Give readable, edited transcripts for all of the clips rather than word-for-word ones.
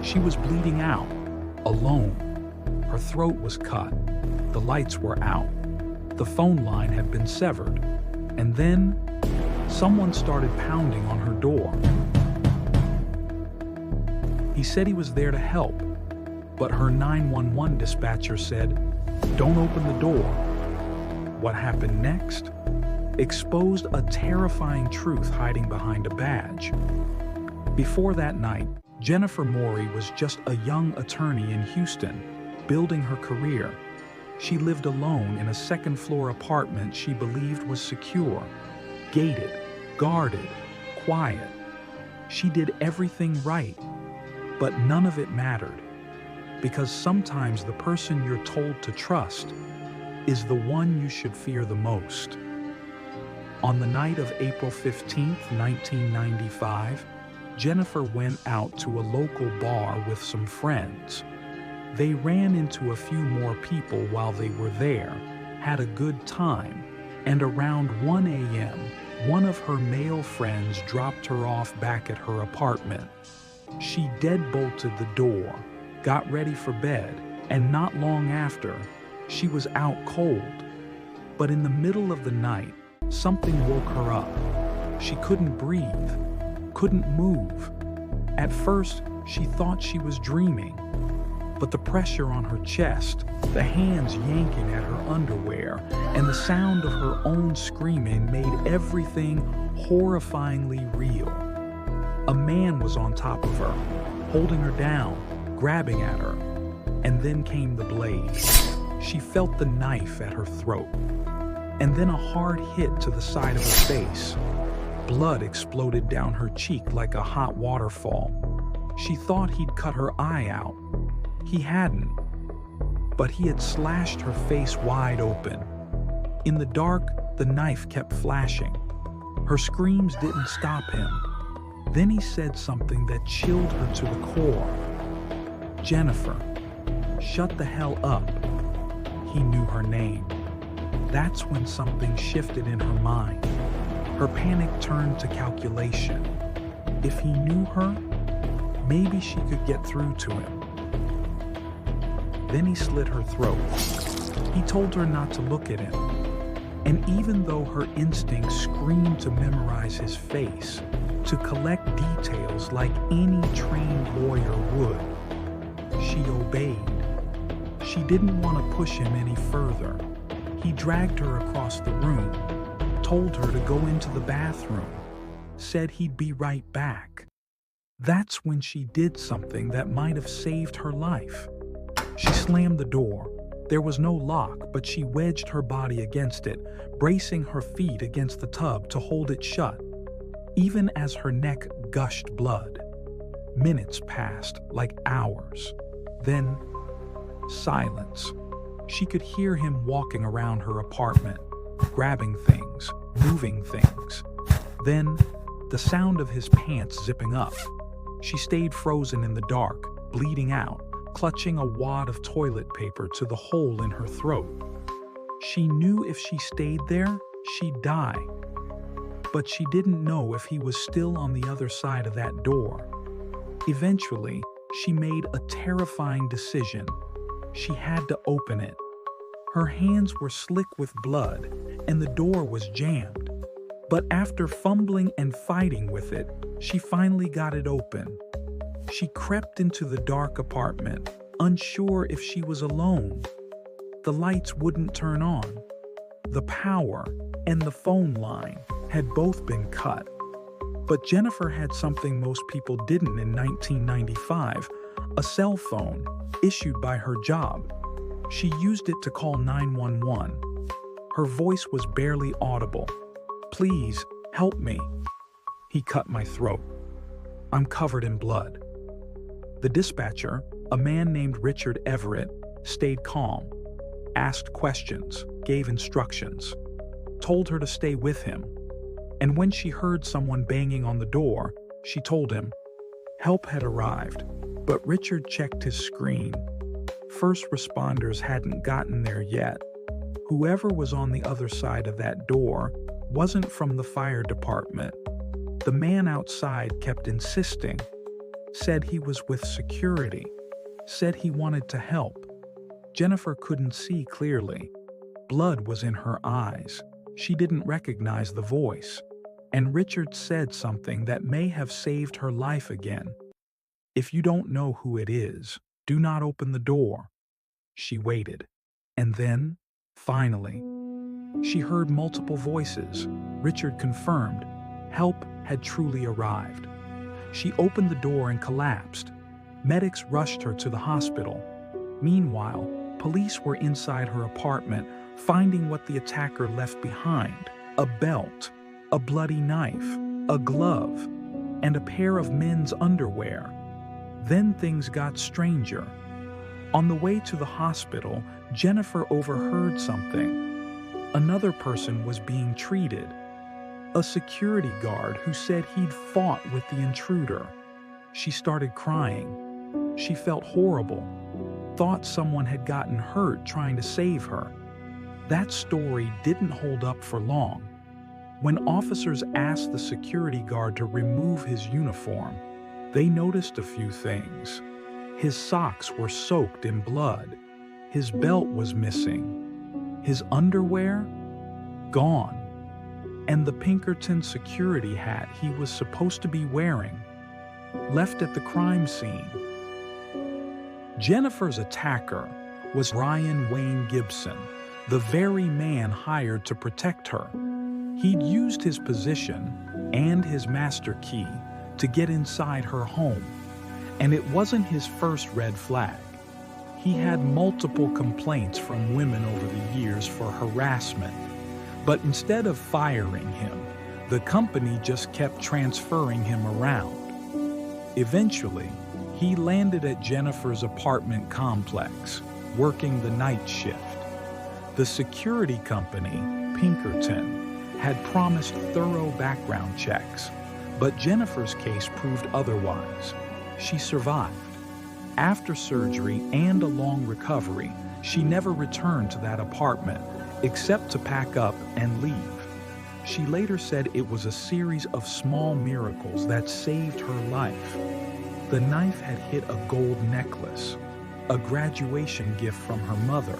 She was bleeding out, alone. Her throat was cut. The lights were out. The phone line had been severed. And then, someone started pounding on her door. He said he was there to help, but her 911 dispatcher said, "Don't open the door." What happened next exposed a terrifying truth hiding behind a badge. Before that night, Jennifer Morey was just a young attorney in Houston, building her career. She lived alone in a second-floor apartment she believed was secure, gated, guarded, quiet. She did everything right, but none of it mattered, because sometimes the person you're told to trust is the one you should fear the most. On the night of April 15th, 1995, Jennifer went out to a local bar with some friends. They ran into a few more people while they were there, had a good time, and around 1 a.m., one of her male friends dropped her off back at her apartment. She deadbolted the door, got ready for bed, and not long after, she was out cold. But in the middle of the night, something woke her up. She couldn't breathe, couldn't move. At first, she thought she was dreaming, but the pressure on her chest, the hands yanking at her underwear, and the sound of her own screaming made everything horrifyingly real. A man was on top of her, holding her down, grabbing at her, and then came the blaze. She felt the knife at her throat, and then a hard hit to the side of her face. Blood exploded down her cheek like a hot waterfall. She thought he'd cut her eye out. He hadn't, but he had slashed her face wide open. In the dark, the knife kept flashing. Her screams didn't stop him. Then he said something that chilled her to the core. "Jennifer, shut the hell up." He knew her name. That's when something shifted in her mind. Her panic turned to calculation. If he knew her, maybe she could get through to him. Then he slit her throat. He told her not to look at him. And even though her instincts screamed to memorize his face, to collect details like any trained lawyer would, she obeyed. She didn't want to push him any further. He dragged her across the room, told her to go into the bathroom, said he'd be right back. That's when she did something that might have saved her life. She slammed the door. There was no lock, but she wedged her body against it, bracing her feet against the tub to hold it shut, even as her neck gushed blood. Minutes passed like hours. Then, silence. She could hear him walking around her apartment, grabbing things, moving things. Then, the sound of his pants zipping up. She stayed frozen in the dark, bleeding out, clutching a wad of toilet paper to the hole in her throat. She knew if she stayed there, she'd die. But she didn't know if he was still on the other side of that door. Eventually, she made a terrifying decision. She had to open it. Her hands were slick with blood, and the door was jammed. But after fumbling and fighting with it, she finally got it open. She crept into the dark apartment, unsure if she was alone. The lights wouldn't turn on. The power and the phone line had both been cut. But Jennifer had something most people didn't in 1995, a cell phone issued by her job. She used it to call 911. Her voice was barely audible. "Please, help me." He cut my throat. I'm covered in blood. The dispatcher, a man named Richard Everett, stayed calm, asked questions, gave instructions, told her to stay with him. And when she heard someone banging on the door, she told him. Help had arrived, but Richard checked his screen. First responders hadn't gotten there yet. Whoever was on the other side of that door wasn't from the fire department. The man outside kept insisting, said he was with security, said he wanted to help. Jennifer couldn't see clearly. Blood was in her eyes. She didn't recognize the voice. And Richard said something that may have saved her life again. "If you don't know who it is, do not open the door." She waited. And then, finally, she heard multiple voices. Richard confirmed help had truly arrived. She opened the door and collapsed. Medics rushed her to the hospital. Meanwhile, police were inside her apartment, finding what the attacker left behind: a belt, a bloody knife, a glove, and a pair of men's underwear. Then things got stranger. On the way to the hospital, Jennifer overheard something. Another person was being treated. A security guard who said he'd fought with the intruder. She started crying. She felt horrible. Thought someone had gotten hurt trying to save her. That story didn't hold up for long. When officers asked the security guard to remove his uniform, they noticed a few things. His socks were soaked in blood. His belt was missing. His underwear? Gone. And the Pinkerton security hat he was supposed to be wearing, left at the crime scene. Jennifer's attacker was Brian Wayne Gibson, the very man hired to protect her. He'd used his position and his master key to get inside her home, and it wasn't his first red flag. He had multiple complaints from women over the years for harassment, but instead of firing him, the company just kept transferring him around. Eventually, he landed at Jennifer's apartment complex, working the night shift. The security company, Pinkerton, had promised thorough background checks, but Jennifer's case proved otherwise. She survived. After surgery and a long recovery, she never returned to that apartment, except to pack up and leave. She later said it was a series of small miracles that saved her life. The knife had hit a gold necklace, a graduation gift from her mother,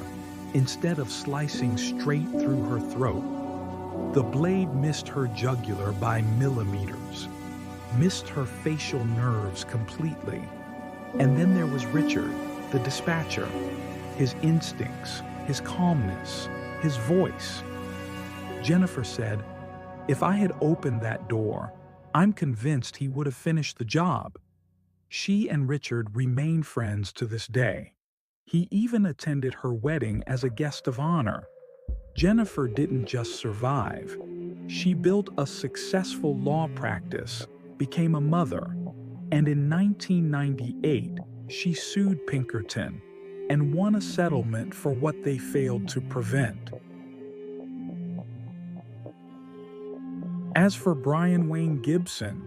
instead of slicing straight through her throat. The blade missed her jugular by millimeters, missed her facial nerves completely. And then there was Richard, the dispatcher, his instincts, his calmness, his voice. Jennifer said, "If I had opened that door, I'm convinced he would have finished the job." She and Richard remain friends to this day. He even attended her wedding as a guest of honor. Jennifer didn't just survive. She built a successful law practice, became a mother, and in 1998, she sued Pinkerton and won a settlement for what they failed to prevent. As for Brian Wayne Gibson,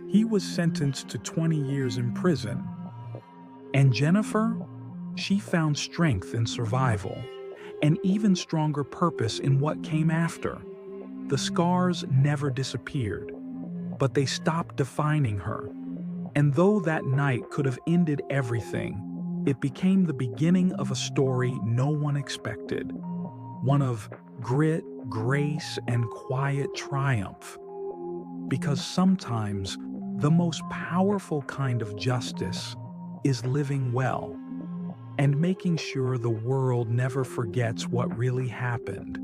he was sentenced to 20 years in prison. And Jennifer, she found strength in survival, and even stronger purpose in what came after. The scars never disappeared, but they stopped defining her. And though that night could have ended everything, it became the beginning of a story no one expected. One of grit, grace, and quiet triumph. Because sometimes the most powerful kind of justice is living well and making sure the world never forgets what really happened.